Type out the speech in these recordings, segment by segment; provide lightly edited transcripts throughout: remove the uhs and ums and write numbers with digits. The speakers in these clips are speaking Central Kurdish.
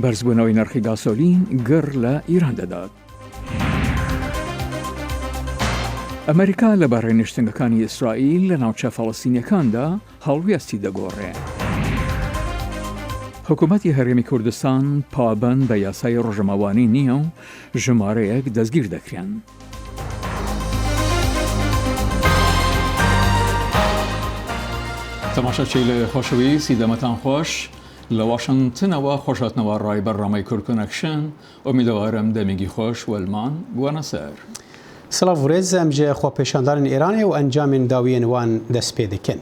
بەرزبوونەوەی نرخی گاسۆلین گەڕ لە ئیران دەدات. ئەمریکا لە بەڕێنشتنگەکانی ئیسرائیل لە ناوچە فەڵەستینیەکاندا هەڵوێستی دەگۆڕێ. حکوومەتی هەرێمی کوردستان پابەند بە یاسای ڕۆژەمەوانی نییە و ژمارەیەک دەستگیر دەکرێن. تەماشاچی لە خۆشەویستی دەمەتان خۆش لە واشنگتنەوە خۆشهاتنەوە ڕای بەڕێوەی کورکۆنەکشن ئومیدوارم دەمێگی خۆش وەلمان بوونە سەر. سلااو ڕێز ئەمجێ خۆپێشاندانی ئێرانێ و ئەنجامین داویên wan dest pê dikin.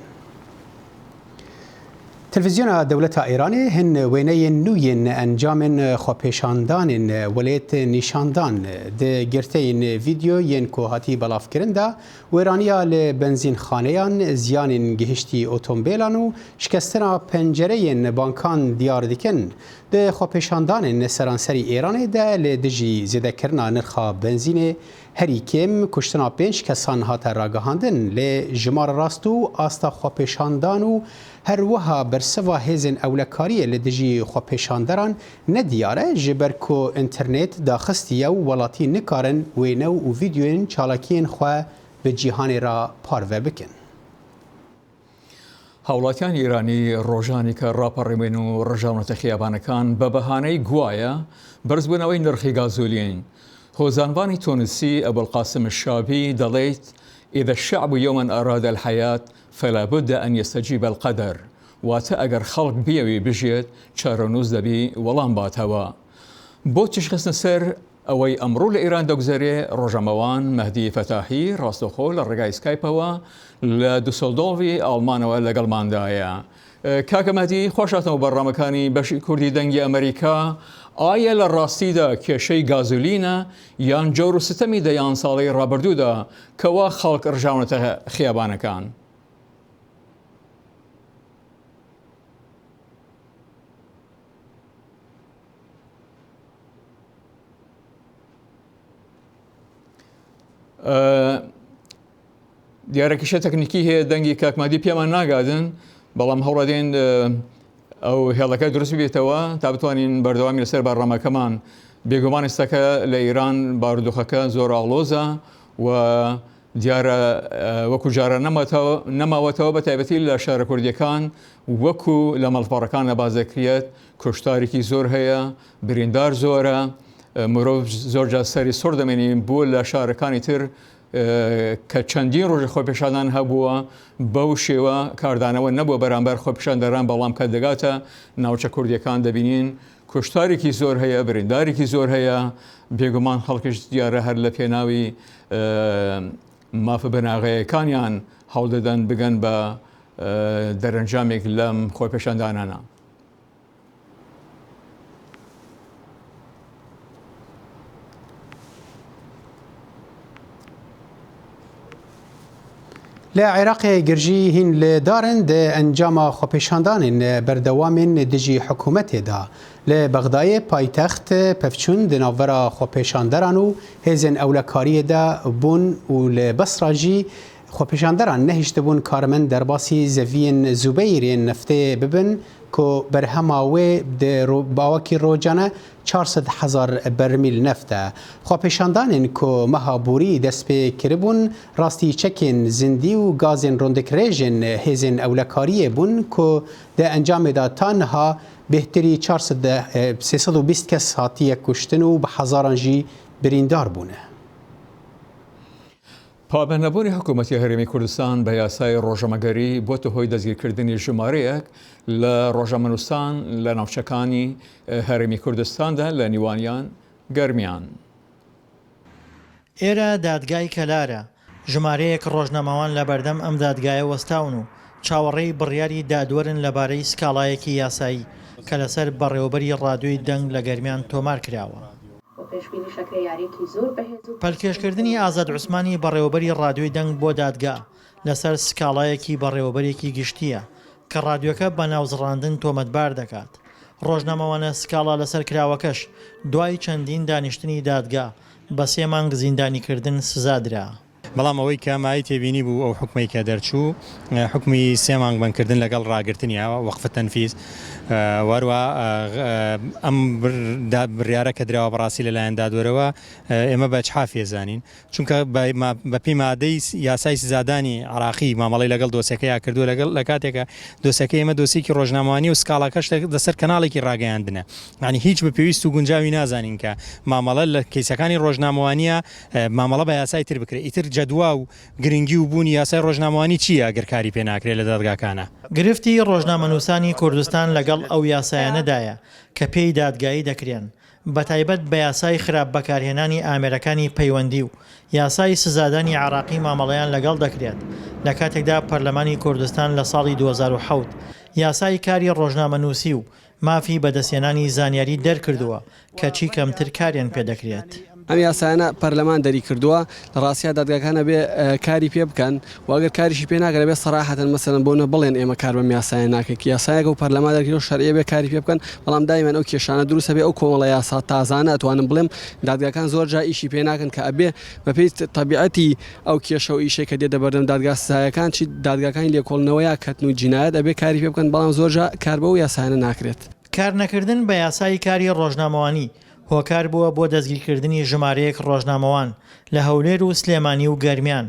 Televizyona Dewleta Îranê hin wêneyên nû yên encamên xwepêşandanên welêt nîşandan di girteyên vîdeo yên ku hatî belavkirin de wêraniya li benzînxaneyan, ziyanên gihiştî otomobîlan û şikestina pencereyên bankan diyar dikin. Di xwepêşandanên seranserî Îranê de li dijî zêdekirina nirxa benzînê herî kêm kuştina 5 kesan hate ragihandin lê jimara rast û asta xwepêşandan û her wiha bersiva hêzên ewlekariyê li dijî xwepêşanderan nediyar e ji ber ku înternet daxistiye û welatî nikarin wêne û vîdeoyên çalakiyên xwe bi cîhanê ra parve bikin. هاوڵاتیان ئیرانی ڕۆژانی کە ڕاپەڕێمێن و ڕژاونەتە خیابانەکان بە بەهانەی گوایە بەرزبوونەوەی نرخی گازۆلین. هۆزانبانی تونسی ئەبوالقاسم الشابی دەڵێت إذا الشعب يوما أراد الحياة فلا بد أن يستجيب القدر واتە ئەگەر خەڵک بیەوی بژێت چارەنووس دەبی وەڵام باتەوە. بۆ تشخستنە سەر ئەوەی ئەمڕۆ لە ئێران دەگوزارێ ڕۆژەمەوان مەهدی فەتاحی ڕاستەوخۆ لە ڕێگای سکایپەوە لە دوسەلدۆڤی ئاڵمانەوە لەگەڵماندایە. کاکە مەهدی خۆشاتەوە بەڕامەکانی بەشی کوردی دەنگی ئەمریکا ئایا لە ڕاستیدا کێشەی گازولینە یان جۆر و ستەمی دەیان ساڵی ڕابردوودا کەوا خەڵک ڕژاونەتە خیابانەکان؟ دیارەکیشە تەکنیکی هەیە دەنگی کاکمادی پێمان ناگادن بەڵام هەوڵەدەین ئەو هێڵەکە دروست بێتەوە تا بتوانین بەردەوامی لەسەر بەڕامەکەمان. بێگومان ئێستاکە لە ئیران بارودۆخەکە زۆر ئاڵۆزە و دیارە وەکو جارە نەماوەتەوە بە تایبەتی لە شارە کوردیەکان وەکو لە مەڵپەڕەکان لەباز دەکرێت کوشتارێکی زۆر هەیە، بریندار زۆرە، مرۆڤ زۆرجار سەری سۆر دەمێنین بۆ لە شارەکانی تر کە چەندین ڕۆژی خۆپێشاندان هەبووە بەو شێوە کاردانەوە نەبووە بەرامبەر خۆپێشاندەران بەڵام کە دەگاتە ناوچە کوردیەکان دەبینین کوشتارێکی زۆر هەیە، بریندارێکی زۆر هەیە. بێگومان خەڵکیش دیارە هەر لە پێناوی مافە بەناغەیەکانیان هەوڵ دەدەن بگەن بە دەرەنجامێک لەم خۆپێشاندانانە. لە عێراقê girjî hîn li darin di encama xwepêşandanên berdewamên dijî hikûmetê da. Li Bexdayê paytext pevçûn di navbera xwepêşanderan û hêzên ewlekariyê de bûn û li Besra jî xwepêşanderan nehîştibûn karimend derbasî zeviyên Zûbeyrên neftê bibin ku berhema wê di bawekî rojane 400,000 bermîl neft e. Xwepêşandanên ku meha borî dest pê kiribûn rastî çekên zindî û gazên rondekirêjên hêzên ewlekariyê bûn ku di encamê da ta niha bêhtirî 320 kes hatiye kuştin û bi hezaran jî birîndar bûne. پابەندەبوونی حکوومەتی هەرێمی کوردستان بە یاسای ڕۆژەمەگەری بۆتە هۆی دەستگیرکردنی ژمارەیەک لە ڕۆژەمەنووسان لە ناوچەکانی هەرێمی کوردستاندا لە نیوانیان گەرمیان. ئێرە دادگای کەلارە ژمارەیەک ڕۆژنامەوان لە بەردەم ئەم دادگایە وەستاون و چاوەڕێی بڕیاری دادوەرن لەبارەی سکاڵایەکی یاسایی کە لەسەر بەڕێوەبەری ڕادیۆی دەنگ لە گەرمیان تۆمار کراوە. پەلکێشکردنی ئازاد عوسمانی بەڕێوەبەری ڕادیۆی دەنگ بۆ دادگا لەسەر سکاڵایەکی بەڕێوەبەرێکی گشتیە کە ڕادیۆکە بە ناوزڕاندن تۆمەتبار دەکات. ڕۆژنامەوانە سکاڵا لەسەر کراوەکەش دوای چەندین دانیشتنی دادگا بە 3 مانگ زیندانیکردن سزادرا. بەڵام ئەوەی کە مای تێبینی بوو ئەو حکومەی کە دەرچوو حکومی 3 مانگ بنکردن لەگەڵ ڕاگررتنیەوە وەقفە تەنفیز وەروە ئەم بڕیارە کە درراوە بەڕاستی لەلایەن دادوەرەوە ئێمە بە چحافێ زانین چونکە بەپی مادەی یاسای سزادانی عراقی مامەڵی لەگەڵ دۆسەکەی کردو لەگەڵ لە کاتێکە دۆسەکەی ئێمە دۆسێکی ڕۆژنامەوانی و سکاڵاکەش دەسەر کەناڵێکی ڕاگەیاندنە ینی هیچ بە پێویست و گونجاوی نازانین کە مامەڵە لە کەیسەکانی ڕۆژنامەوانیە مامەڵە بە یاسای تر بکرێت ئیتر جەدوا و گرنگی و بوونی یاسای ڕۆژنامەوانی چییە ئەگەر کاری پێ ناکرێت لە دادگاکانە گرفتی ڕۆژنامەنووسانی کوردستان لەگەڵ ئەو یاسایانەدایە کە پێی دادگایی دەکرێن بە تایبەت بە یاسای خراپ بەکارهێنانی ئامێرەکانی پەیوەندی و یاسای سزادانی عراقی مامەڵەیان لەگەڵ دەکرێت لە کاتێکدا پەرلەمانی کوردستان لە ساڵی 2007 یاسای کاری ڕۆژنامەنووسی و مافی بەدەستێنانی زانیاری دەرکردووە کەچی کەمتر کاریان پێدەکرێت. ئەم یاسایانە پەرلەمان دەری کردووە لە ڕاستیا دادگاکانە بێ کاری پێ بکەن واگەر کاریشی پێ ناگەرە بێ سەراحەتەن مەسەلەن بۆنە بڵێن ئێمە کار بەم یاسایە ناکەین یاسایەکە و پەرلەمان دەرکردەوە شەرعیە بێ کاری پێ بکەن بەڵام دایمەن ئەو کێشانە دروستە بێ ئەو کۆمەڵە یاسا تازانە ئەتوانم بڵێم دادگاکان زۆر جا ئیشی پێ ناکەن کە ئەبێ بەپێی تەبیعەتی ئەو کێشە و ئیشەی کە دێتە بەردەم دادگا سزایەکان چی دادگاکانی لێکۆڵنەوەیە کەتن و جینایەت ئەبێ کاری پێ بکەن بەڵام زۆر جا کار بە ئەو یاسایانە ناکرێت. کار نەکردن بە یاسای کاری ڕۆژنامەوانی هۆکار بووە بۆ دەستگیرکردنی ژمارەیەک ڕۆژنامەوان لە هەولێر و سلێمانی و گەرمیان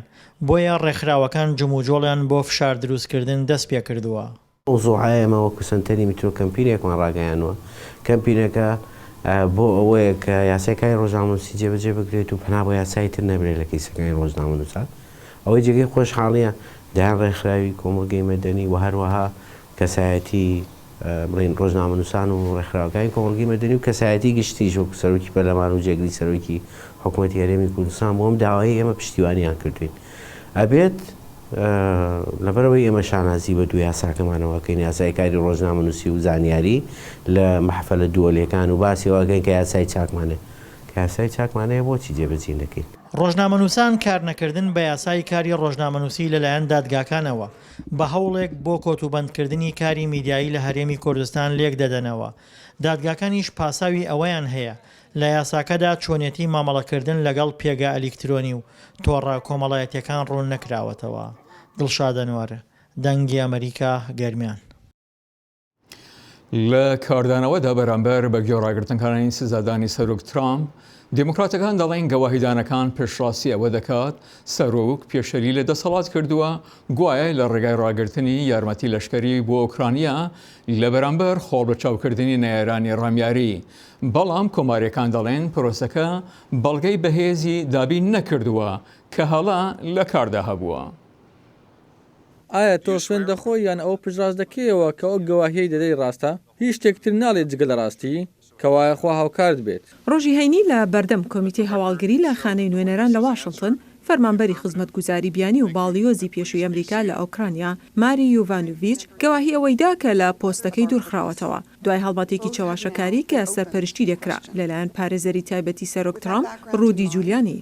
بۆیە ڕێکخراوەکان جموجۆڵیان بۆ فشار دروستکردن دەست پێ کردووە. مۆزوعایەمە وەکو سنتەری میترۆ کەمپینێکمان ڕاگەیانوە کەمپینەکە بۆ ئەوەیە کە یاسایەکانی ڕۆژنامەنووسی جێبەجێ بکرێت و پەنا بۆ یاسای تر نەبرێت لە کەیسەکانی ڕۆژنامەنووسان ئەوەی جێگەی خۆشحاڵیە دایان ڕێکخراوی کۆمەلگەی مەدەنی و هەروەها کەسایەتی بڵین ڕۆژنامەنووسان و ڕێکخراوەکانی کۆمەلگەی مەدەنی و کەسایەتی گشتیش وەکو سەرۆکی پەرلەمان و جێگری سەرۆکی حکوومەتی هەرێمی کوردستان بۆ ئەم داوای ئێمە پشتیوانیان کردوین ئەبێت لەبەرەوەی ئێمە شانازی بە دوو یاساکەمانەوەکەین یاسای کاری ڕۆژنامەنووسی و زانیاری لە مەحفەلە دووەلەکان و باسی واگەین کە یاسای چاکمانێ کە یاسای چاکمانەیە بۆچی جێبەجێ دەکەین. ڕۆژنامەنووسان کار نەکردن بە یاسای کاری ڕۆژنامەنووسی لەلایەن دادگاکانەوە بە هەوڵێک بۆ کۆتوبەندکردنی کاری میدیایی لە هەرێمی کوردستان لێک دەدەنەوە. دادگاکانیش پاساوی ئەوەیان هەیە لە یاساکەدا چۆنیەتی مامەڵەکردن لەگەڵ پێگە ئەلیکترۆنی و تۆڕە کۆمەڵایەتیەکان ڕوون نەکراوەتەوە. دڵشاد ئەنوەر، دەنگی ئەمریکا، گەرمیان. لە کاردانەوەدا بەرامبەر بە گوێڕاگرتنەکانی سزادانی سەرۆک ترامپ دموکراتەکان دەڵێن گەواهیدانەکان پێشڕاستی ئەوە دەکات سەرۆک پێشەری لە دەسەڵات کردووە گوایە لە ڕێگای ڕاگررتنی یارمەتی لەشکری بۆ ئۆکرانیا لە بەرامبەر خۆڵ بە چاوکردنی نەیارانی ڕامیاری بەڵام کۆماریەکان دەڵێن پرۆسەکە بەڵگەی بەهێزی دابی نەکردووە کە هەڵا لە کاردا هەبووە. ئایا تۆ سوێن دەخۆی یان ئەوە پژراست دەکەیەوە کە ئەو گەواهی دەدەی ڕاستە هیچ شتێکتر ناڵێت جگە لە ڕاستی کەوایە خوا هاوکارت بێت. ڕۆژی هەینی لە بەردەم کۆمیتەی هەواڵگری لە خانەی نوێنەران لە واشنگتن فەرمانبەری خزمەتگوزاری بیانی و باڵیۆزی پێشووی ئەمریکا لە ئۆکرانیا ماری یوڤانوڤیچ گەواهی ئەوەیدا کە لە پۆستەکەی دوورخراوەتەوە دوای هەڵباتێکی چاواشەکاری کە سەرپەرشتی دەکرا لەلایەن پارێزەری تایبەتی سەرۆک ترامپ ڕودی جولیانی.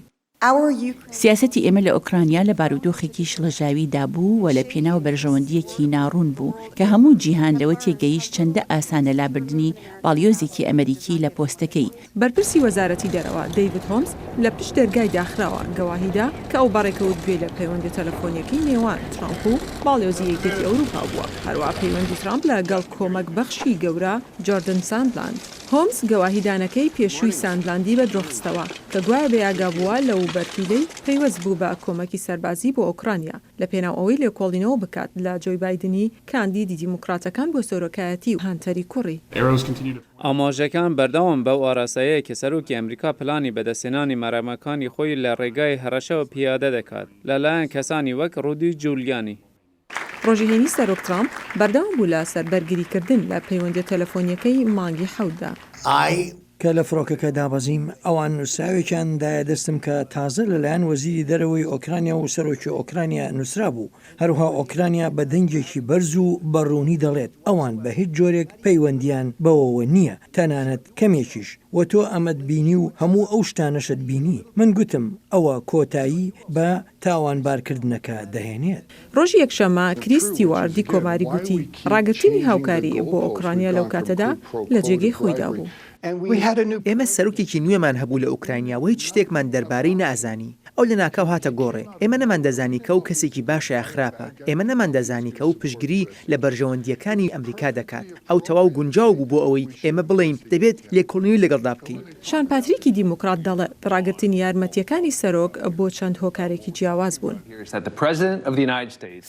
سیاسەتی ئێمە لە ئۆکرانیا لە بارودۆخێکی شڵەژاوی دابوو و لە پێناو بەرژەوەندیەکی ناڕوون بوو کە هەموو جیهان لەوە تێگەیشت چەندە ئاسانە لابردنی باڵیۆزێکی ئەمریکی لە پۆستەکەی. بەرپرسی وەزارەتی دەرەوە دەیڤید هۆمز لە پشت دەرگای داخراوە گەواهیدا کە ئەو بەڕێکەوت گوێ لە پەیوەندی تەلەفۆنیەکەی نێوان ترامپ و باڵیۆزی یەکێتی ئەوروپا بووە هەروە پەیوەندی ترامپ لەگەڵ کۆمەک بەخشی گەورە جۆردن ساندلاند. هۆمز گەواهیدانەکەی پێشووی ساندلاندی بە درۆخستەوە کە گوایە بەیاگا بووە لە وبەرپیلەی پەیوەست بوو بە کۆمەکی سەربازی بۆ ئۆکرانیا لە پێناو ئەوەی لێکۆڵینەوە بکات لە جۆی بایدنی کاندیدی دیموکراتەکان بۆ سۆرۆکایەتی و هانتەری کوڕی. ئاماژەکان بەردەوام بەو ئاراسایەیە کە سەرۆکی ئەمریکا پلانی بەدەستێنانی مەرەمەکانی خۆی لە ڕێگای هەڕەشەوە پیادە دەکات لەلایەن کەسانی وەک ڕودی جولیانی. ڕۆژی هێنی سەرۆک ترامپ بەردەوام بوو لە سەربەرگریکردن لە پەیوەندی تەلەفۆنیەکەی مانگی حەوتدا. کە لە فڕۆکەکە دابەزیم ئەوان نووسراوێکیاندایە دەستم کە تازە لەلایەن وەزیری دەرەوەی ئۆکرانیا و سەرۆکی ئۆکرانیا نووسرا بوو هەروها ئۆکرانیا بە دەنگێکی بەرز و بەڕوونی دەڵێت ئەوان بە هیچ جۆرێک پەیوەندیان بەوەوە نییە تەنانەت کەمێکیش و تۆ ئەمەد بینی و هەموو ئەو شتانەشت بینی. من گوتم ئەوە کۆتایی بە تاوانبارکردنەکە دەهێنێت. ڕۆژی یەکشەممە کریستی واردی کۆماری گوتی ڕاگررتنی هاوکاری بۆ ئۆکرانیا لەو کاتەدا لە جێگەی خۆیدا بوو. ئێمە سەرۆکێکی نوێمان هەبوو لە ئوکراینیا و هیچ شتێکمان دەربارەی نەئازانی. ئەو لە ناکاو هاتە گۆڕێ. ئێمە نەمان دەزانی کە و کەسێکی باشە یا خراپە. ئێمە نەمان دەزانی کە و پشگیری لە بەرژەوەندیەکانی ئەمریکا دەکات. ئەو تەواو گونجاو بوو بۆ ئەوەی ئێمە بڵین دەبێت لێکۆڵینی لەگەڵدا بکەین. شان پاتریکی دیموکرات دەڵێ ڕاگررتنی یارمەتیەکانی سەرۆک بۆ چەند هۆکارێکی جیاواز بوون.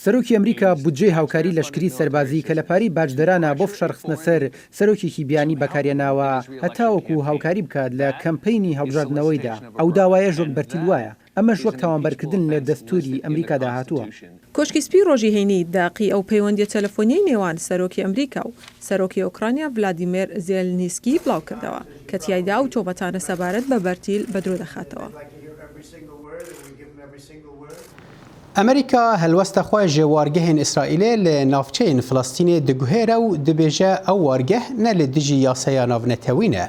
سەرۆکی ئەمریکا بودجێ هاوکاری لەشکری سەربازی کە لە پاری باجدەرانە بۆ فشەرخستنە سەر سەرۆکێکی بیانی بەکارێناوە هەتاوەکو هاوکاری بکات لە کەمپەینی هەڵبژاردنەوەیدا. ئەو داوایە ژۆک بەرتیل وایە. ئەمەش وەک تاوانبەرکردن لە دەستوری ئەمریکادا هاتووە. کۆشکی سپی ڕۆژی هەینی داقی ئەو پەیوەندیە تەلەفۆنیی نێوان سەرۆکی ئەمریکا و سەرۆکی ئۆکرانیا ڤلادیمیر زێلنیسکی بڵاو کردەوە کە تیایدا و تۆمەتانە سەبارەت بە بەرتیل بەدرۆ دەخاتەوە. ئەمریکا هەلوەستە خۆی ژێوارگەهێن ئیسرائیلێ لە ناوچەیەن فلەستینێ دەگوهێرە و دەبێژە ئەو وارگەه نە لە دژی یاسەیە ناونەتەوینە.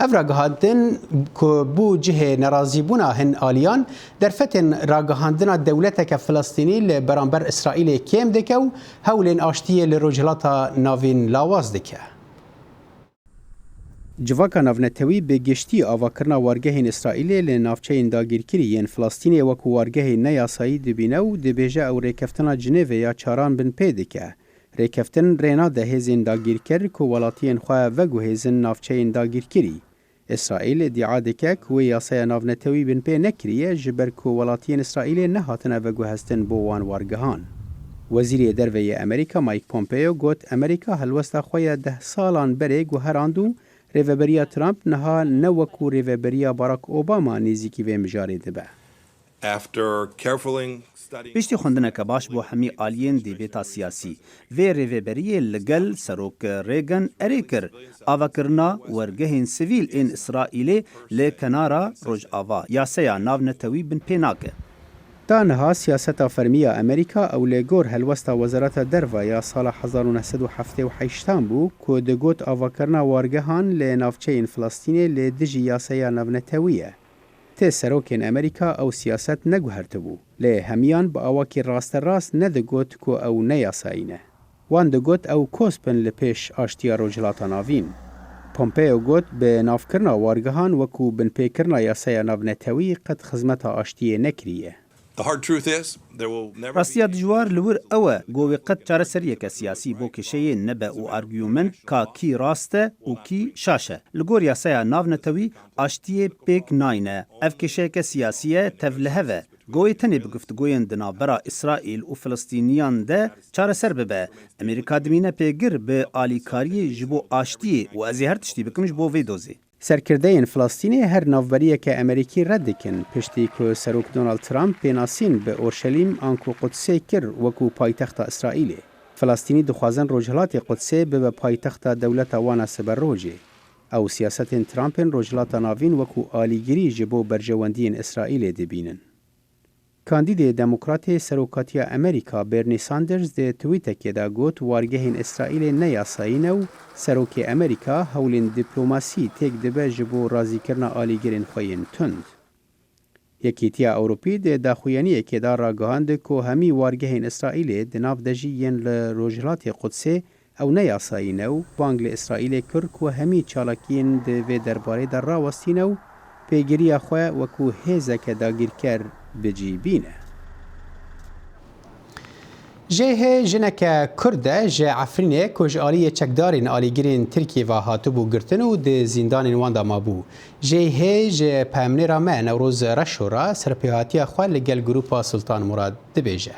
ئەو ڕاگەهاندن کە بوو جهێ نەرازیبوونا هەن ئالیان دەرفەتێن ڕاگەهاندنا دەولەتێکە فلەستینی لە بەرامبەر ئیسرائیلێ کێم دەکە و هەولێن ئاشتیە لە ڕۆژهەڵاتە ناوین لاواز دەکە. Civaka navnetewî bi giştî avakirina wargehên İsraîlê li navçeyên dagîrkirî yên Filastînê wekû wargehê neyasayî dibîne û dibêje ew rêkeftina Cinêvê ya çaran bin pê dike. Rêkeftin rêna de hêzên dagîrkir ku welatiyên xwe veguhêzin navçeyên dagîrkirî. İsraîl iddia dike ku wê yasaya navnetewî bin pê nekiriye ji ber ku welatiyên İsraîlê nehatine veguhestin bo wan wargehan. Wezîrê Derveyê Amerîka Mike Pompeo got Amerîka helwesta xwe ya 10 salan berê guherand û rêveberiya Trump niha ne wekû rêveberiya Barack Obama nêzîkî vê mijarê dibe. Piştî xwendineke baş bo hemî aliyên dêvêta siyasî, vê rêveberiyê li gel Serok Reagan erê kir, avakirina wergehên sivîl ên İsraîlê li kenara Rojava yaseya navnetewî bin pê nake. Daniha siyaseta fermiya Amerîka ew lê gor helwesta Wezareta Derve ya sala 1978 bû ku digot avakirina wargehan lê navçeyên Filastînê lê dijî yaseya navnetewî ye. Tê serokên Amerîka ew siyaset neguhertibû, lê hemiyan bi awakî rasterast nedigot ku ew neyasayî ne. Wan digot ew kos bin li pêş aştiya Rojhilata Navîn. Pompeo got bi navkirina wargehan wekû binpêkirina yaseya navnetewî qet xizmeta aştiyê nekiriye. Rastiya dijwar li wir ew e govê qet çareseriyeke siyasî bo kêşeyê nebe û argyûment ka kî rast e û kî şaş e. Li gor yaseya navnetewî aştiyê pêk nayne. Ev kêşeyeke siyasî ye tevlihev e. Govê tenê bi guftugoyên di navbera İsraîl û Filistîniyan de çareser bibe. Amerîka dimîne pêgir bi alîkariyê ji bo aştiyê û ez ê her tiştî bikim ji bo vê dozê. Serkirdeyên Filastînê her navberiyeke Amerîkî red dikin piştî ku Serok Donald Trump pênasîn bi Orşelîm an ku Qudsê kir wekû paytexta İsraîlê. Filastînî dixwazin Rojhilatê Qudsê bibe paytexta dewleta wan a siberrojê. Ew siyasetên Trumpên Rojhilata Navîn wekû alîgirî ji bo berjewendiyên İsraîlê dibînin. Kandîdê Demokratê Serokatiya Amerîka Bernie Sanders de twîtekê de got wargehên İsraîlê neyasayî ne û Serokê Amerîka hewlên dîplomasî têk dibe ji bo razîkirina alîgirên xwe yên tund. Yekîtiya Ewropî de daxuyaniyekê de ragihand ku hemî wargehên İsraîlê di nav de jî yên li Rojhilatê Qudsê ew neyasayî ne û bang li İsraîlê kir ku hemî çalakiyên di vê derbarê de rawestîne û pêgiriya xwe wekû hêzeke dagîrker bicîbîne. Jêhê jineke Kurd e ji Efrînê ku ji aliyê çekdarên alîgirên Tirkiyê ve hatibû girtin û di zîndanên wan de mabû. Jêhê ji peyamnêra me Newroz Reşo re serpêhatiya xwe li gel grûpa Sultan Murad dibêje.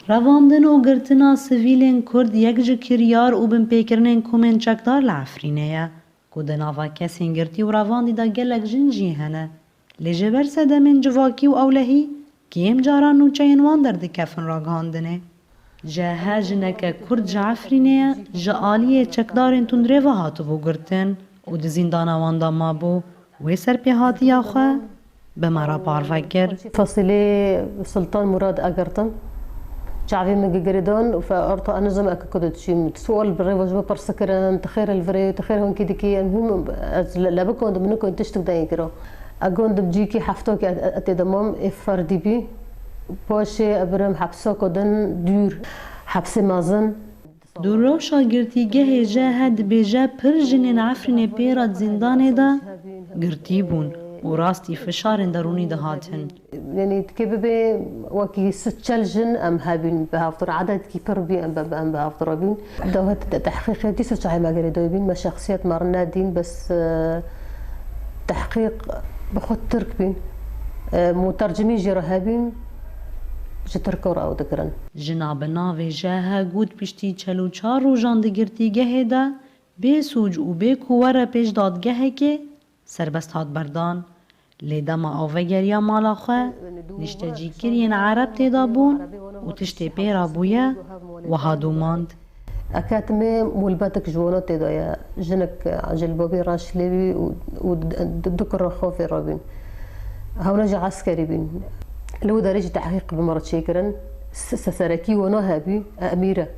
Revandin û girtina sivîlên Kurd yek ji kiryar û binpêkirinên komên çekdar li Efrînê ye ku di nava kesên girtî û revandî de gelek jin jî hene. Lê ji ber sedemên civakî û ewlehî kêm caran nûçeyên wan derdikevin ragihandinê. Jêhe jineke Kurd ji Efrînê ye ji aliyê çekdarên tundrê ve hatibû girtin û di zîndana wan de mabû wê serpêhatiya xwe bi me re parve kir. Fasilê Sultan Murad agirtin شعبي مجريدون فأرطى أنا زم أكيد شيء سؤال بريفوج ببرسكرن تخير الفري تخير هون كده كي المهم لا بكون منكم تشتغل داين كده أقول بجيكي حفتوك أتدمم إفردي بي باشي أبرم حبسه كدن دور حبس مازن دورو شاگرتیگه جهد بیجا پرژنین عفرین پیرات زندان دا گرتی بون و راستی فشارن درونی دهاتن يعني كيف بي وكي ستشلجن ام هابين بهافتر عدد كي بربي ام بهافتر بين دوت تحقيق دي سوتشاي ما غير دوبين ما شخصيات مرنا دين بس تحقيق بخد ترك بين مترجمي جرهابين جتركور او دكرن جناب ناوی جاها گود پشتی چلو چار روزان دگرتیگه دا بی سوج و بی کواره پیش دادگه که سربست هات بردان لیدما آوگریا مالا خواه نشتجی کرین عرب تیدا بون و تشتی پیرا بویا و هادو ماند أكاتمي مولباتك جوانا تدايا جنك عجل بابي راش ليبي ودكر خوفي رابين هونا جا عسكري بين لو داريش تحقيق بمرض شيكرن سسركي ونهابي أميرة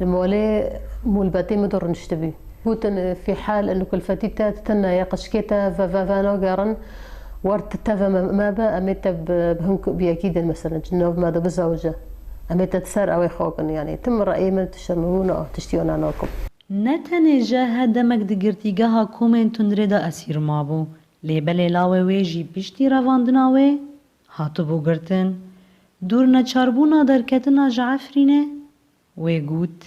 الموالي مولباتي مدر نشتبي بوتن في حال أنه كل فتيتا تتنا يا قشكيتا فافانا قارن ورت تفا ما با أميتا بهنك بيأكيد مثلا جنوب ماذا بزوجة أميتا تسار أو يخوكن يعني تم رأي من تشرنون أو تشتيونا ناكم نتنه جاها دمك دگرتیگه کومن تندردا اسیر مابو لیبل لاوه ویجی پشتی رواندناوه هاتو بو گرتن دور نچاربونا درکتنا جعفرینه و گوت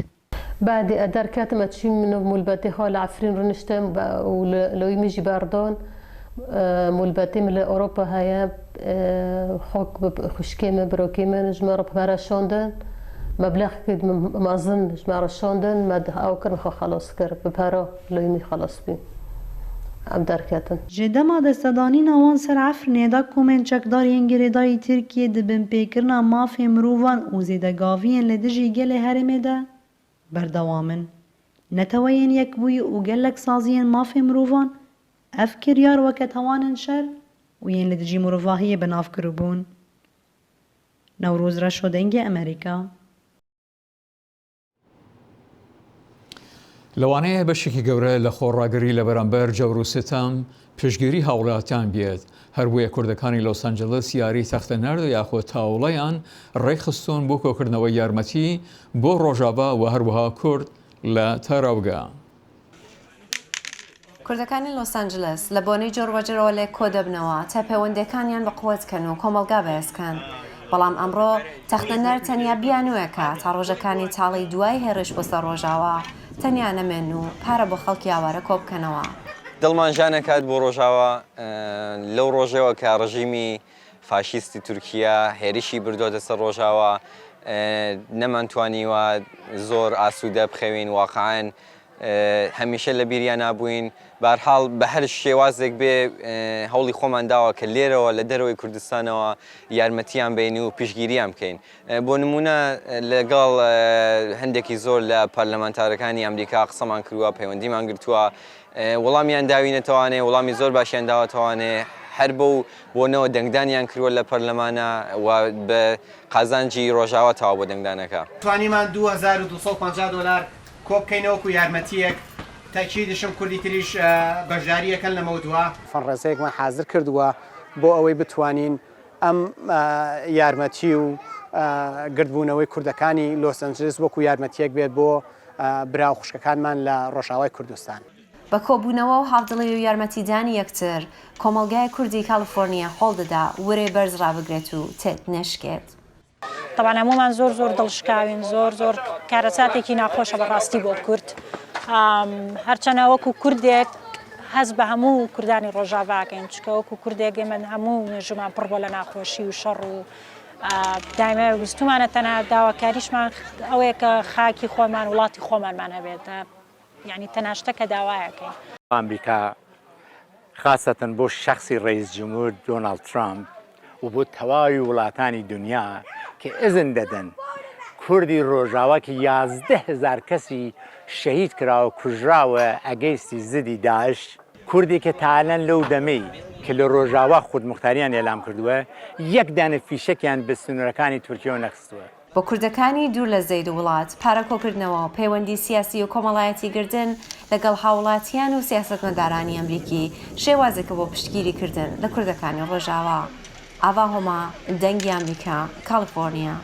بعد دركات ما تشي من مولباتي حال عفرين رنشتم ولو يمشي باردون مولباتي من أوروبا هيا خوك خشكيمة بروكيمة جمارة بمارا شوندن مبلغ كد ما أظن جمارة شوندن ما أو كان خلاص كر ببارا لو يمي خلاص بي عم دركاتن جدما دستدانی نوان سر عفرینه دا کومن چکدار ینگریدای ترکیه دبن پیکرنا مافی مروان و زیدگاوین لدجی گل هرمه دا بردوامن نتوين يكبوي وقالك سازين ما في مروفان أفكر يار وقت هوان شر وين لدجي مروفاهية بنافكر بون نوروز رشو دنجي أمريكا لەوانەیە بەشێکی گەورە لە خۆڕاگەری لە بەرامبەر جەور و ستەم پێشگیری هاوڵاتیان بێت هەروەیە کوردەکانی لۆس ئەنجلس یاری تەختە نەرد یاخۆ تاوڵەیان ڕێکخستوون بۆ کۆکردنەوەی یارمەتی بۆ ڕۆژاوا و هەروەها کورد لە تەرەوگا کوردەکانی لۆس ئەنجلس لە بۆنەی جۆڕوەجرەوە لێ کۆ دەبنەوە تا پەیوەندیەکانیان بە قووەتکەن و کۆمەلگا بەهێزکەن بەڵام ئەمڕۆ تەختە نەرد تەنیا بیانوەکە تا ڕۆژەکانی تاڵی دوای هێرش بۆ سەر ڕۆژاوا تەنیا نەمێن و پارە بۆ خەڵکی ئاوارە کۆ بکەنەوە دڵمانژانەکات بۆ ڕۆژاوە لەو ڕۆژەوە کە ڕژیمی فاشیستی تورکیا هێرشی بردۆتە سەر ڕۆژاوە نەمانتوانیوە زۆر ئاسوودە بخەوین واقعاً هەمیشە لە بیریان نابووین بەرحاڵ بە هەر شێوازێک بێ هەوڵی خۆمان داوە کە لێرەوە لە دەرەوەی کوردستانەوە یارمەتیان بین و پیشگیریان بکەین بۆ نمونە لەگەڵ هەندێکی زۆر لە پەرلەمانتارەکانی ئەمریکا قسەمان کردووە پەیوەندیمان گرتووە وەڵامیان داوینەتەوانێ وەڵامی زۆر باشیان داوەتەوانێ هەر بەو بۆنەوە دەنگدانیان کردووە لە پەرلەمانە و بە قازانجی ڕۆژاوە تاوا بۆ دەنگدانەکە توانیمان 2250 دلار کۆ بکەینەوەکو یارمەتیەک تاکیدشم کوردی تریش بەشداریەکەن لەمەوە دووە فەنڕێزەیەکمان حازر کردووە بۆ ئەوەی بتوانین ئەم یارمەتی و گردبوونەوەی کوردەکانی لۆس ئەنجلس وەکو یارمەتیەک بێت بۆ براو خوشکەکانمان لە ڕۆژاوای کوردستان بە کۆبوونەوە و هاودڵی و یارمەتیدانی یەکتر کۆمەلگای کوردی کالیفۆرنیا هەوڵ دەدا وەرێ بەرز ڕابگرێت و تێت نەشکێت طبعا هەمومان زۆر دڵشکاوین زۆر کارەساتێکی ناخۆشە بەڕاستی بۆ کورد هەرچەنە وەکو کوردێک هەز بە هەموو کوردانی ڕۆژاواکەین چکە وەکو کوردێک ئێمە هەموو نێژومان پڕ بۆ لە ناخۆشی و شەڕ و دایمە ویستومانە تەنها داواکاریشمان ئەوەیە کە خاکی خۆمان وڵاتی خۆمانمان هەبێت یعنی تەنها شتەکە داوایەکەین ئەمریکا خاصەتەن بۆ شەخصی ڕئیس جمهور دۆناڵد ترامپ و بۆ تەواوی وڵاتانی دنیا کە ئەزن دەدەن کوردی ڕۆژاوا کە 11,000 کەسی شەهید کراوە کوژراوە ئەگەیستی زدی داعش کوردێکە تاالەن لەو دەمەی کە لە ڕۆژاوا خودمختاریان ئێلام کردووە یەک دانە فیشەکیان بە سنوورەکانی تورکیەوە نەخستووە بۆ کوردەکانی دوور لە زەید وڵات پارەکۆکردنەوە و پەیوەندی سیاسی و کۆمەڵایەتی گردن لەگەڵ هاوڵاتیان و سیاسەتمەدارانی ئەمریکی شێوازێکە بۆ پشتگیریکردن لە کوردەکانی ڕۆژاوا. ئاوا هۆما، دەنگی ئەمریکا، کالیفۆرنیا.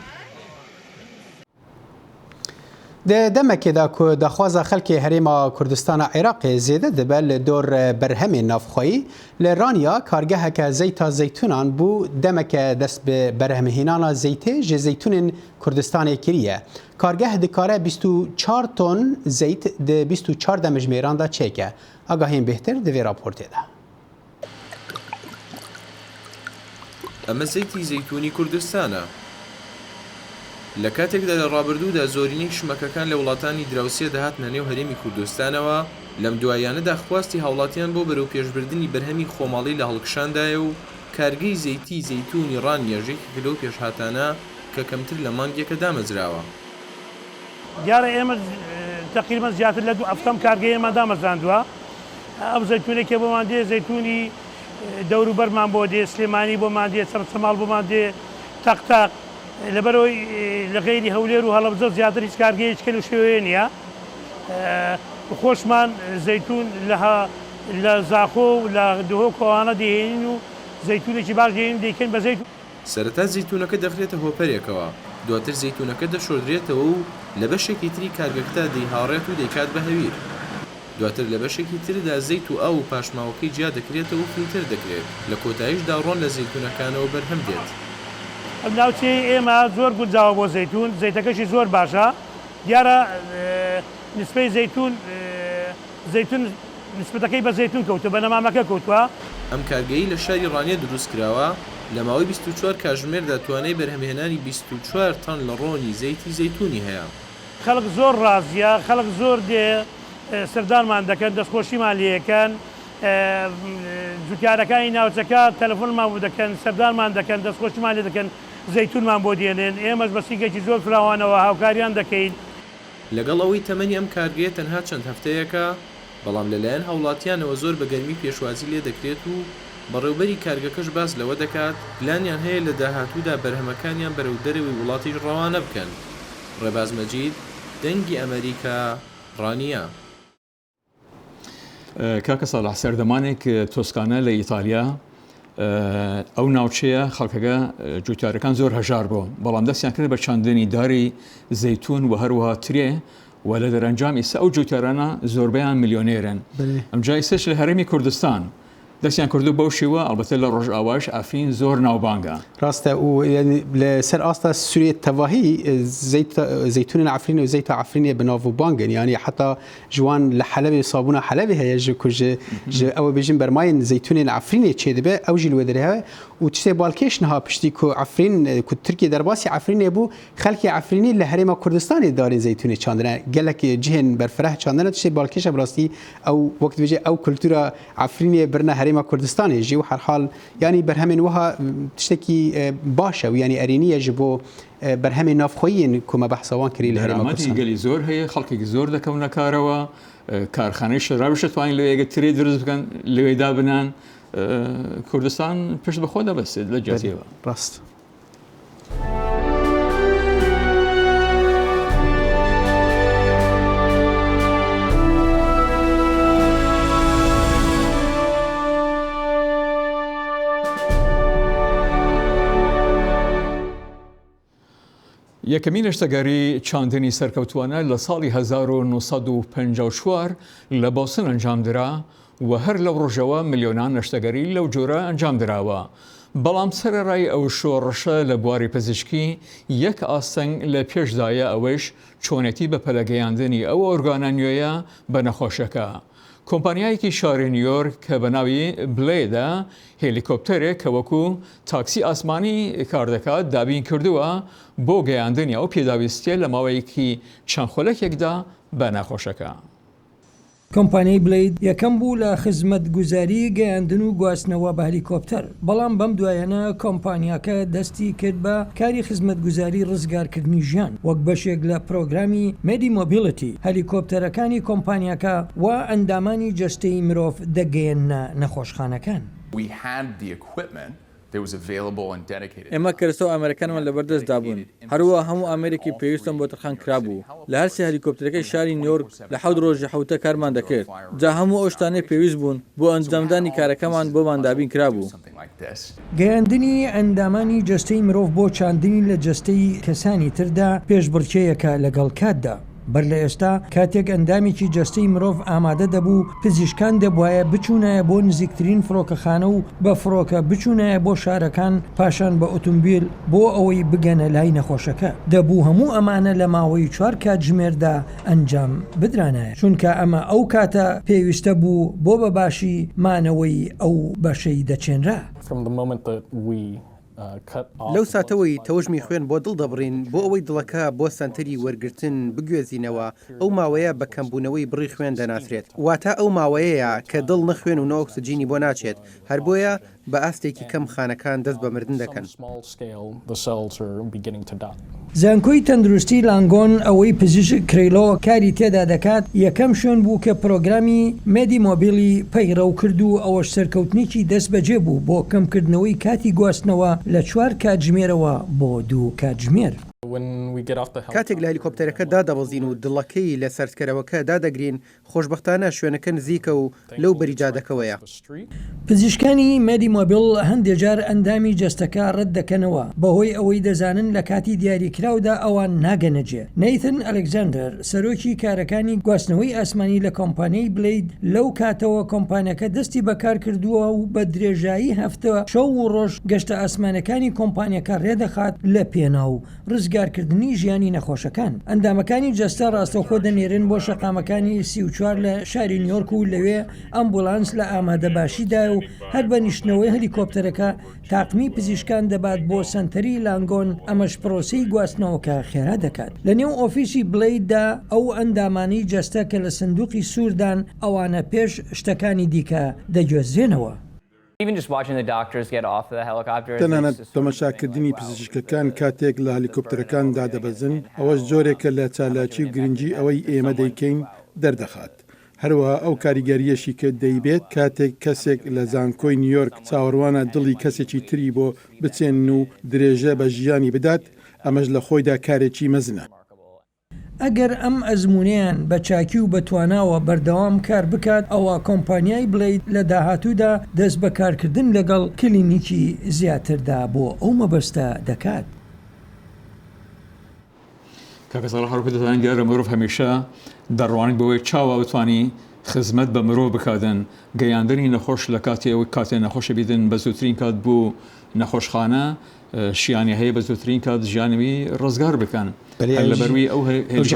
دەمەکێدا کو دەخوازە خەڵکی هەرێما کوردستانە عێراقی زێدە دەبێت لە دۆر بەرهەمێ نافخۆیی لە رانیا کارگەهەکە زەیتا زەیتونان بوو دەمەکە دەست بە بەرهەمهێنانە زەیتێ ژێ زەیتونên کوردستانê kiriye. Kargeh dikare 24 ton zeyt di 24 demijmêran da çêke. Agahên bêhtir di vê raportê de. ئەمە زەیتی زەیتونی کوردستانە. لە کاتێکدا لە ڕابردوودا زۆرینەی شمەکەکان لە وڵاتانی دراوسێ دەهاتنە نێو هەرێمی کوردستانەوە لەم دوایانەدا خواستی هاوڵاتیان بۆ بەرەو پێشبردننی بەرهەمی خۆماڵی لە هەڵکشاندایە و کارگەی زەیتی زەیتونی ڕانیێژێکی لەو پێشهاتانە کە کەمتر لە مانگێکە دامەزراوە. دیارە ئێمە تقریبا زیاتر لە دوو ئەفتەم کارگەی ئێمە دامەزراندووە. ئەم زەیتونێکە بۆمان دێ زەیتونی دەوروبەرمان بۆ دێ سلێمانی بۆمان دێ چەمچەماڵ بۆمان دێ تەقتاق لەبەرەوەی لە غەیری هەولێر و هەڵەبجە زیاتر هیچ کارگەیەک کەل و شێوەیە نییە. خۆشمان زەیتون لە زاخۆ و لە دهۆ کۆوانە دێنین و زەیتونێکی باش دێنین دەیکەن بە زەیت. سەرەتا زەیتونەکە دەخرێتە هۆپەرێکەوە، دواتر زەیتونەکە دەشۆردرێتەوە و لە بەشێکی تری کارگەکەدا دەیهاڕێت و دەیکات بە هەویر. دواتر لە بەشێکی تردا زەیت و ئاو و پاشماوەکەی جیا دەکرێتەوە و فیلتر دەکرێت. لە کۆتاییشدا ڕۆن لە زەیتونەکانەوە بەرهەم دێت. ئەم ناوچەی ئێمە زۆر گونجاوە بۆ زەیتون، زەیتەکەشی زۆر باشە. دیارە نسبەی زەیتون نسبەتەکەی بە زەیتون کەوتە بە نەمامەکە کەوتووە. ئەم کارگەیی لە شاری ڕانیە دروست کراوە لە ماوەی 24 کاتژمێردا توانای بەرهەمهێنانی 24 تن لە ڕۆنی زەیتی زەیتونی هەیە. خەڵک زۆر ڕازیە، خەڵک زۆر دێ سەردانمان دەکەن، دەستخۆشیمان لێەکەن، جوتیارەکانی ناوچەکە تەلەفۆنمان بۆ دەکەن، سەردانمان دەکەن، دەستخۆشیمان لێ دەکەن، زەیتونمان بۆ دێنێن. ئێمەش بەسیگەکی زۆر فراوانەوە هاوکاریان دەکەین. لەگەڵ ئەوەی تەمەنی ئەم کارگەیە تەنها چەند هەفتەیەکە، بەڵام لەلایەن هاوڵاتیانەوە زۆر بە گەرمی پێشوازی لێ دەکرێت و بەڕێوبەری کارگەکەش باس لەوە دەکات پلانیان هەیە لە داهاتوودا بەرهەمەکانیان بەرەو دەرەوەی وڵاتیش ڕەوانە بکەن. ڕێباز مەجید، دەنگی ئەمریکا، ڕانیە. کاکە ساڵح سەردەمانێک تۆسکانە لە ئیتالیا ئەو ناوچەیە خەڵکەکە جوتیارەکان زۆر هەژار بوو، بەڵام دەستیان کرد بە چاندنی داری زەیتون و هەروەها ترێ و لە دەرەنجام ئیسا ئەو جوتیارانە زۆربەیان میلیۆنێرن. ئەم جای سەش لە هەرێمی کوردستان دەستیان کردو بەو شێوە ئەڵبەتە لە ڕۆژئاواش ئافرین زۆر ناوبانگە. ڕاستە و لەسەر ئاستا سوورێت تەواهی زەیتونên عفرینê و zeyta عفرینê bi nav û bangin yanî heta ji wan li Helebê sabûna Helebê heye ji ku ji ew bêjin bermayên zeytûnên Efrînê çê dibe ew jî li wê derê heye û tiştê balkêş niha piştî ku Efrîn ku Tirkiye derbasî Efrînê bû xelkê Efrînî li Herêma Kurdistanê darên zeytûnê çandine gelek cihên berfireh çandine tiştê balkêşa bi rastî ew wekt bêje ew kultûra Efrînê birine Herêma Kurdistanê jî û herhal yanî berhemên wiha tiştekî baş e û yanî erêniye ji bo berhemên navxweyîn ku me behsa wan kirî li Herêma Kurdistanê. gelî zor heye xelkekî zor dekewne karەوە کارخانەی شەرابش دەتوانین لەوەیەگە ترێ دروست بکەن لەوێدا بنان کوردستان پشت بەخۆ دەبەستێت لە جاتیەوە ڕاست. یەکەمین هەشتەگاری چاندنی سەرکەوتووانە لە ساڵی 1954 لە بۆسن ئەنجامدرا و هەر لەو ڕۆژەوە ملیۆنان هەشتەگەری لەو جۆرە ئەنجام دراوە. بەڵام سەرەڕای ئەو شۆڕشە لە بواری پزیشکی یەک ئاستەنگ لە پێشدایە ئەوەش چۆنێتی بە پەلەگەیاندنی ئەو ئۆرگانە نوێیە بە نەخۆشەکە. کۆمپانیایەکی شاری نیویۆرک کە بە ناوی بلێدا هێلیکۆپتەرێک کە وەکو تاکسی ئاسمانی کار دەکات دابین کردووە بۆ گەیاندنی ئەو پێداویستیە لە ماوەیەکی چەند خولەکێکدا بە نەخۆشەکە. کۆمپانیای بلید یەکەم بوو لە خزمەت گوزاری گەیاندن و گواستنەوە بە هەلیکۆپتەر، بەڵام بەم دوایانە کۆمپانیاکە دەستی کرد بە کاری خزمەت گوزاری ڕزگارکردنی ژیان وەک بەشێک لە پرۆگرامی مێدی مۆبیلیتی. هەلیکۆپتەرەکانی کۆمپانیاکە و ئەندامانی جەستەی مرۆڤ دەگەیەنە نەخۆشخانەکان. ئێمە کەرسە و ئەمریکانمان لەبەردەستدا بوون هەروە هەموو ئەمریکی پێویستم بۆ تەرخان کرابوو لە هەرسی هەلیکۆپتەرەکەی شاری نیویۆرک لە 7 ڕۆژی حوتە کارمان دەکرد جا هەموو ئەو شتانەی پێویست بوون بۆ ئەنجامدانی کارەکەمان بۆمان دابین کرابوو. گەیاندنی ئەندامانی جەستەی مرۆڤ بۆ چاندنی لە جەستەی کەسانی تردا پێشبڕکێیەکە لەگەڵ کاتدا. بەر لە ئێستا کاتێک ئەندامێکی جەستەی مرۆڤ ئامادە دەبوو پزیشکان دەبواە بچوونایە بۆ نزیکترین فڕۆکەخانە و بە فڕۆکە بچوونایە بۆ شارەکان پاشان بە ئۆتۆمبیل بۆ ئەوەی بگەنە لای نەخۆشەکە دەبوو هەموو ئەمانە لە ماوەی 4 کاتژمێردا ئەنجام بدرانایە چونکە ئەمە ئەو کاتە پێویستە بوو بۆ بەباشی مانەوەی ئەو بەشەی دەچێنرا. لەو ساتەوەی تەوژمی خوێن بۆ دڵ دەبڕین بۆ ئەوەی دڵەکە بۆ سنتەری وەرگرتن بگوێزینەوە ئەو ماوەیە بە کەمبوونەوەی بڕی خوێن دەناسرێت واتە ئەو ماوەیەیە کە دڵ نەخوێن و نەوەکسجینی بۆ ناچێت هەر بۆیە بە ئاستێکی کەم خانەکان دەست بە مردن دەکەن. زانکۆی تەندروستی لانگۆن ئەوەی پزیشک کرێلۆ کاری تێدا دەکات یەکەم شوێن بوو کە پرۆگرامی مێدی مۆبیلی پەیڕەو کرد و ئەوەش سەرکەوتنیی دەست بەجێ بوو بۆ کەمکردنەوەی کاتی گواستنەوە لە 4 کاتژمێرەوە بۆ 2 کاتژمێر. کاتێک لە هەلیکۆپتەرەکە دادەبەزین و دڵەکەی لە سەرکەرەوەکە دادەگرین خۆشببختانە شوێنەکە نزیکە و لەو بەریجادەکەوەیە. پزیشکانی مێدی مۆبیل هەندێک جار ئەندامی جەستەکە ڕەت دەکەنەوە بەهۆی ئەوەی دەزانن لە کاتی دیاریکراودا ئەوان ناگەنەجێ. نەیتن ئەلێکزاندەر سەرۆکی کارەکانی گواستنەوەی ئاسمانی لە کۆمپانیای بلید لەو کاتەوە کۆمپانیەکە دەستی بەکار کردووە و بە درێژایی هەفتە شەو و ڕۆژ گەشتە ئاسمانەکانی کۆمپانیەکە ڕێدەخات لە پێناو ڕزگارکردنی ژیانی نەخۆشەکان. ئەندامەکانی جەستە ڕاستەوخۆ دەنێرن بۆ شەقامەکانی 34 لە شاری نیویۆرک و لەوێ ئەمبولانس لە ئامادەباشیدا و هەر بە نیشتنەوەی هەلیکۆپتەرەکە تاقمی پزیشکان دەبات بۆ سنتەری لانگۆن ئەمەش پرۆسی گواستنەوەکە خێرا دەکات. لە نێو ئۆفیسی بلیددا ئەو ئەندامانی جەستە کە لە سندوقی سووردان ئەوانە پێش شتەکانی دیکە دەگوێزێنەوە. تەنانەت تەماشاکردنی پزیشکەکان کاتێک لە هەلیکۆپتەرەکان دادەبەزن ئەوەش جۆرێکە لە چالاکی و گرنگی ئەوەی ئێمە دەیکەین دەردەخات. هەروەها ئەو کاریگەریەشی کە دەیبێت کاتێک کەسێک لە زانکۆی نیویۆرک چاوەڕوانە دڵی کەسێکی تری بۆ بچێن و درێژە بە ژیانی بدات ئەمەش لە خۆیدا کارێکی مەزنە. ئەگەر ئەم ئەزمونیان بە چاکی و بەتواناوە بەردەوام کار بکات ئەوە کۆمپانیای بلید لە داهاتوودا دەست بەکارکردن لەگەڵ کلینیکی زیاتردا بۆ ئەو مەبەستە دەکات. کاکەسەڵ هەروکە دەزانین دیارە مرۆڤ هەمیشە دەڕوانێت بەوەی چاوە بتوانی خزمەت بە مرۆڤ بکاتن گەیاندنی نەخۆش لە کاتێەوەی کاتێ نەخۆشە بیدن بە زووترین کات بوو نەخۆشخانە شیانی هەیە بە زووترین کات ژیانوی ڕزگار بکەن لەبەروی ئەو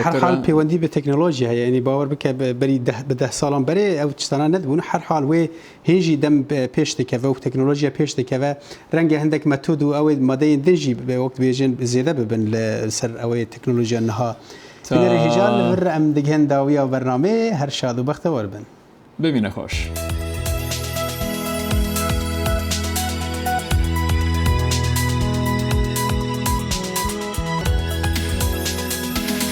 هەرحال پەیوەندی بە تەکنۆلۆژی هەیە ینی باوەڕ بکە بەری 10 ساڵان بەرێ ئەو چستانە نەبوون هەرحال وێ هێژی دەم پێش دەکەوە و تەکنۆلۆژیا پێش دەکەوە ڕەنگە هەندێک مەتۆد و ئەوەی مادەی دژی بە وەکت بێژێن زیێدە ببن لە سەر ئەوەی تەکنۆلۆژیا نەها هێژان لەبەر ئەم دەگەن داویە و بەرنامەیە هەر شاد و بەختەوەربن ببینە خۆش.